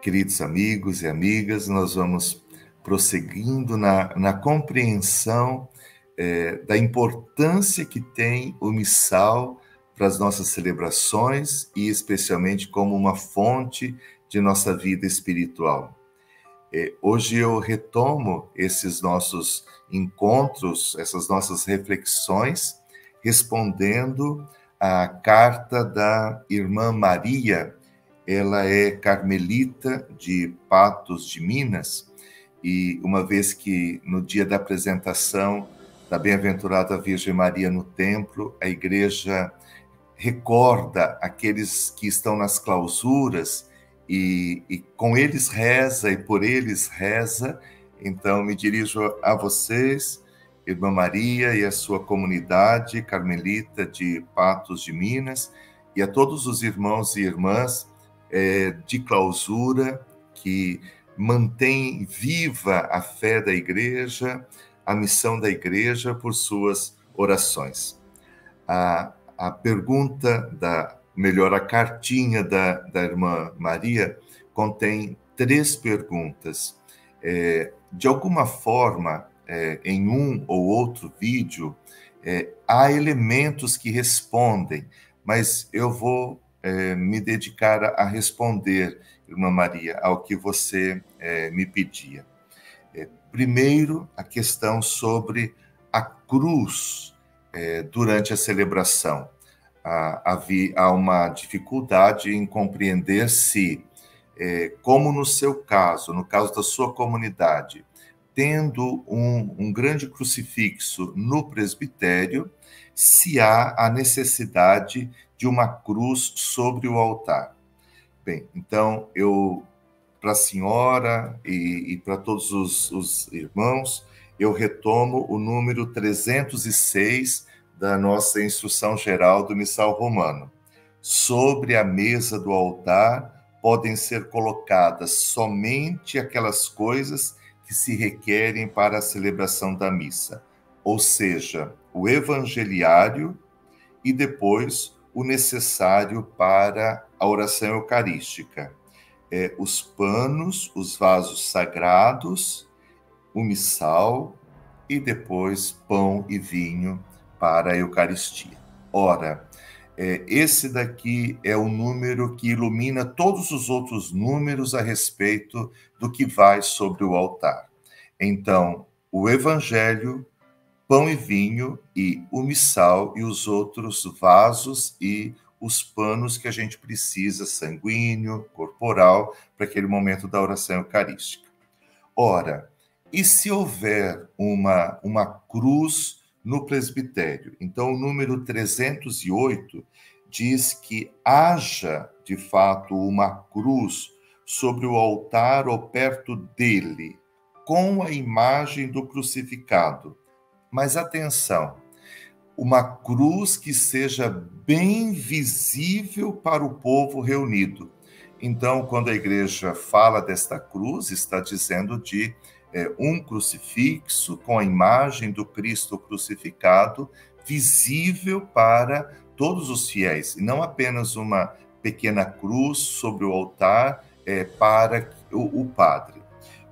Queridos amigos e amigas, nós vamos prosseguindo na compreensão da importância que tem o missal para as nossas celebrações e especialmente como uma fonte de nossa vida espiritual. Hoje eu retomo esses nossos encontros, essas nossas reflexões, respondendo à carta da irmã Maria. Ela é carmelita de Patos de Minas, e uma vez que no dia da apresentação da Bem-aventurada Virgem Maria no templo, a igreja recorda aqueles que estão nas clausuras e com eles reza e por eles reza. Então me dirijo a vocês, irmã Maria, e a sua comunidade carmelita de Patos de Minas, e a todos os irmãos e irmãs de clausura, que mantém viva a fé da igreja, a missão da igreja por suas orações. A pergunta, a cartinha da irmã Maria contém 3 perguntas. De alguma forma, em um ou outro vídeo, há elementos que respondem, mas eu vou me dedicar a responder, irmã Maria, ao que você me pedia. Primeiro, a questão sobre a cruz durante a celebração. Há uma dificuldade em compreender se, como no seu caso, no caso da sua comunidade, tendo um grande crucifixo no presbitério, se há a necessidade de uma cruz sobre o altar. Bem, então, para a senhora e para todos os irmãos, eu retomo o número 306 da nossa Instrução Geral do Missal Romano. Sobre a mesa do altar podem ser colocadas somente aquelas coisas que se requerem para a celebração da missa, ou seja, o evangeliário e depois o necessário para a oração eucarística. Os panos, os vasos sagrados, o missal e depois pão e vinho para a Eucaristia. Ora, esse daqui é o número que ilumina todos os outros números a respeito do que vai sobre o altar. Então, o Evangelho, pão e vinho e o missal e os outros vasos e os panos que a gente precisa, sanguíneo, corporal, para aquele momento da oração eucarística. Ora, e se houver uma cruz no presbitério? Então, o número 308 diz que haja, de fato, uma cruz sobre o altar ou perto dele, com a imagem do crucificado. Mas atenção, uma cruz que seja bem visível para o povo reunido. Então, quando a igreja fala desta cruz, está dizendo de um crucifixo com a imagem do Cristo crucificado, visível para todos os fiéis, e não apenas uma pequena cruz sobre o altar para o padre.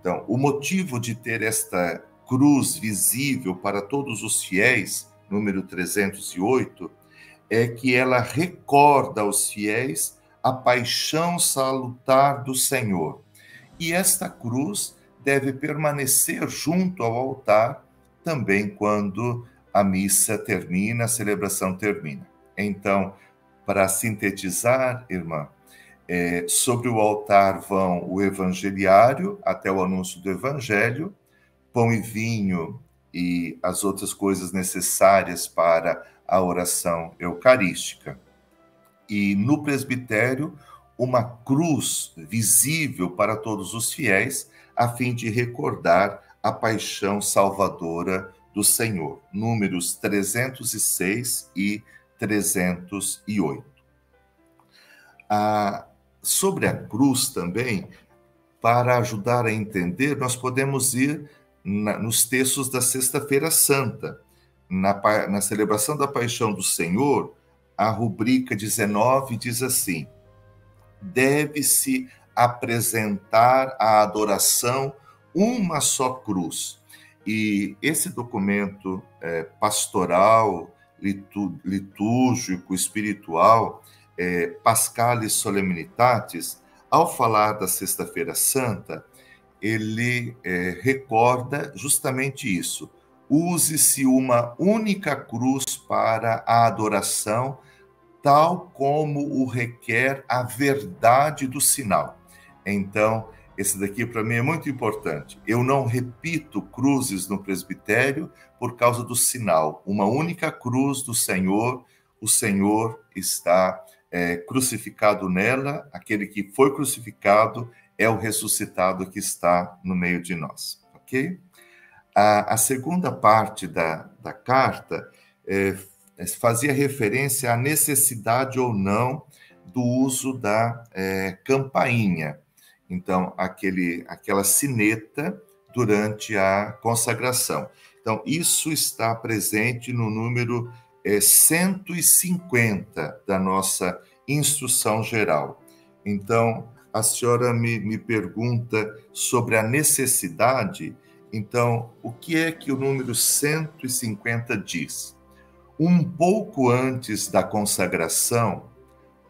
Então, o motivo de ter esta cruz visível para todos os fiéis, número 308, é que ela recorda aos fiéis a paixão salutar do Senhor. E esta cruz deve permanecer junto ao altar também quando a missa termina, a celebração termina. Então, para sintetizar, irmã, sobre o altar vão o evangeliário, até o anúncio do evangelho, pão e vinho e as outras coisas necessárias para a oração eucarística. E no presbitério, uma cruz visível para todos os fiéis, a fim de recordar a paixão salvadora do Senhor. Números 306 e 308. Sobre a cruz também, para ajudar a entender, nós podemos ir nos textos da Sexta-feira Santa. Na celebração da Paixão do Senhor, a rubrica 19 diz assim: deve-se apresentar a adoração uma só cruz. E esse documento pastoral, litúrgico, espiritual, Paschalis Solemnitatis, ao falar da Sexta-feira Santa, ele recorda justamente isso. Use-se uma única cruz para a adoração, tal como o requer a verdade do sinal. Então, esse daqui para mim é muito importante. Eu não repito cruzes no presbitério por causa do sinal. Uma única cruz do Senhor, o Senhor está crucificado nela, aquele que foi crucificado é o ressuscitado que está no meio de nós, ok? A segunda parte da carta fazia referência à necessidade ou não do uso da campainha. Então, aquela sineta durante a consagração. Então, isso está presente no número 150 da nossa instrução geral. Então, a senhora me pergunta sobre a necessidade. Então, o que é que o número 150 diz? Um pouco antes da consagração,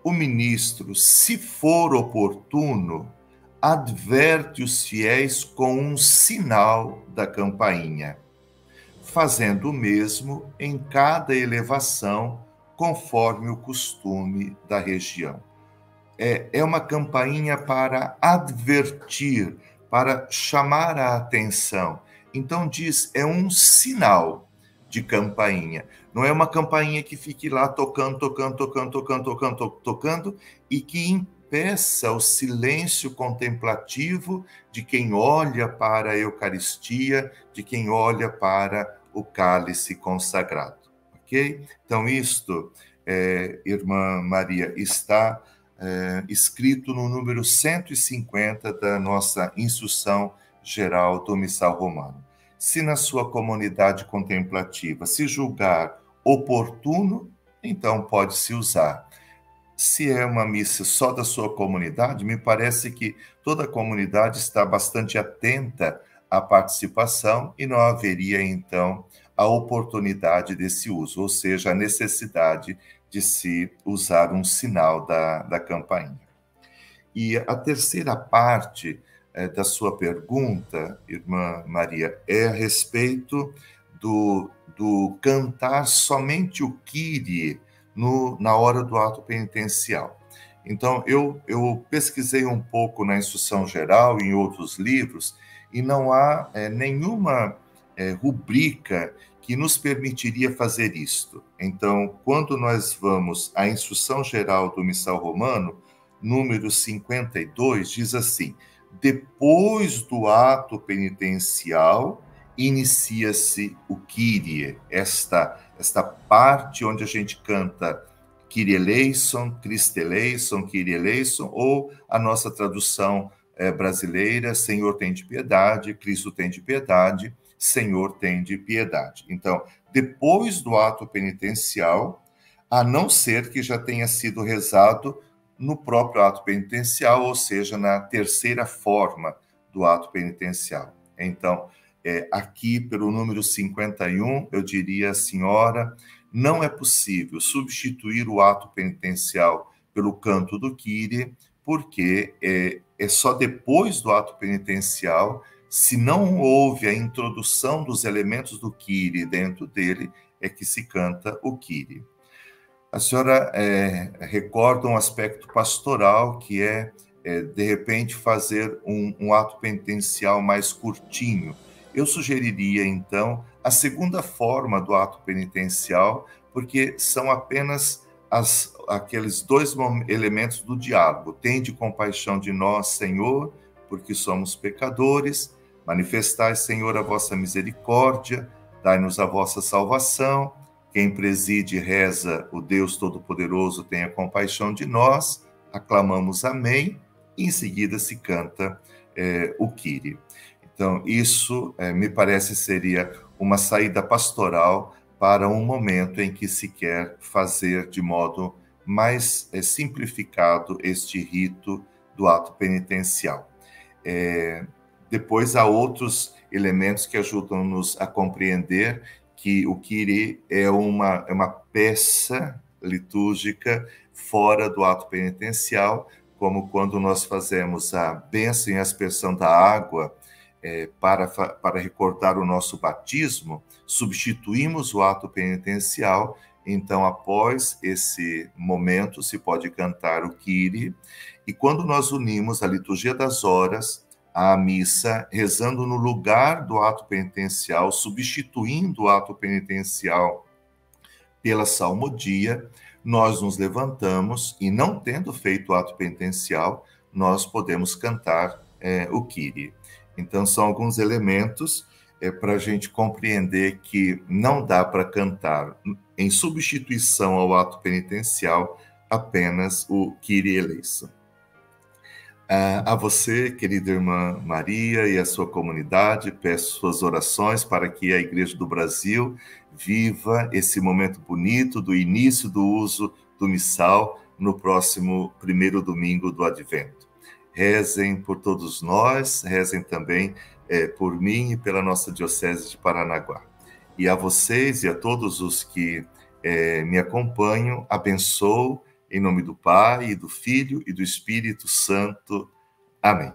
o ministro, se for oportuno, adverte os fiéis com um sinal da campainha, fazendo o mesmo em cada elevação, conforme o costume da região. É uma campainha para advertir, para chamar a atenção. Então diz, é um sinal de campainha. Não é uma campainha que fique lá tocando, e que impeça o silêncio contemplativo de quem olha para a Eucaristia, de quem olha para o cálice consagrado. Ok? Então isto, irmã Maria, está escrito no número 150 da nossa Instrução Geral do Missal Romano. Se na sua comunidade contemplativa se julgar oportuno, então pode-se usar. Se é uma missa só da sua comunidade, me parece que toda a comunidade está bastante atenta à participação e não haveria, então, a oportunidade desse uso, ou seja, a necessidade de se usar um sinal da campainha. E a terceira parte da sua pergunta, irmã Maria, é a respeito do cantar somente o Kyrie na hora do ato penitencial. Então, eu pesquisei um pouco na Instrução Geral e em outros livros, e não há nenhuma rubrica que nos permitiria fazer isto. Então, quando nós vamos à Instrução Geral do Missal Romano, número 52, diz assim: depois do ato penitencial, inicia-se o Kyrie, esta parte onde a gente canta Kyrie eleison, Christe eleison, Kyrie eleison, ou a nossa tradução brasileira, Senhor tem de piedade, Cristo tem de piedade, Senhor tem de piedade. Então, depois do ato penitencial, a não ser que já tenha sido rezado no próprio ato penitencial, ou seja, na terceira forma do ato penitencial. Então, aqui, pelo número 51, eu diria à senhora, não é possível substituir o ato penitencial pelo canto do Kyrie, porque é só depois do ato penitencial, se não houve a introdução dos elementos do Kyrie dentro dele, é que se canta o Kyrie. A senhora recorda um aspecto pastoral, que de repente, fazer um ato penitencial mais curtinho. Eu sugeriria, então, a segunda forma do ato penitencial, porque são apenas aqueles dois elementos do diálogo. Tende compaixão de nós, Senhor, porque somos pecadores. Manifestai, Senhor, a vossa misericórdia. Dai-nos a vossa salvação. Quem preside e reza, o Deus Todo-Poderoso, tenha compaixão de nós. Aclamamos amém. E em seguida se canta o Kyrie. Então, isso me parece seria uma saída pastoral para um momento em que se quer fazer de modo mais simplificado este rito do ato penitencial. Depois há outros elementos que ajudam-nos a compreender que o Kyrie é uma peça litúrgica fora do ato penitencial, como quando nós fazemos a bênção e a aspersão da água para recordar o nosso batismo, substituímos o ato penitencial. Então, após esse momento, se pode cantar o Kyrie, e quando nós unimos a liturgia das horas à missa, rezando no lugar do ato penitencial, substituindo o ato penitencial pela salmodia, nós nos levantamos e, não tendo feito o ato penitencial, nós podemos cantar o Kyrie. Então, são alguns elementos para a gente compreender que não dá para cantar em substituição ao ato penitencial apenas o Kyrie eleison. A você, querida irmã Maria, e a sua comunidade, peço suas orações para que a Igreja do Brasil viva esse momento bonito do início do uso do missal no próximo primeiro domingo do Advento. Rezem por todos nós, rezem também por mim e pela nossa Diocese de Paranaguá. E a vocês e a todos os que me acompanham, abençoo em nome do Pai, e do Filho e do Espírito Santo. Amém.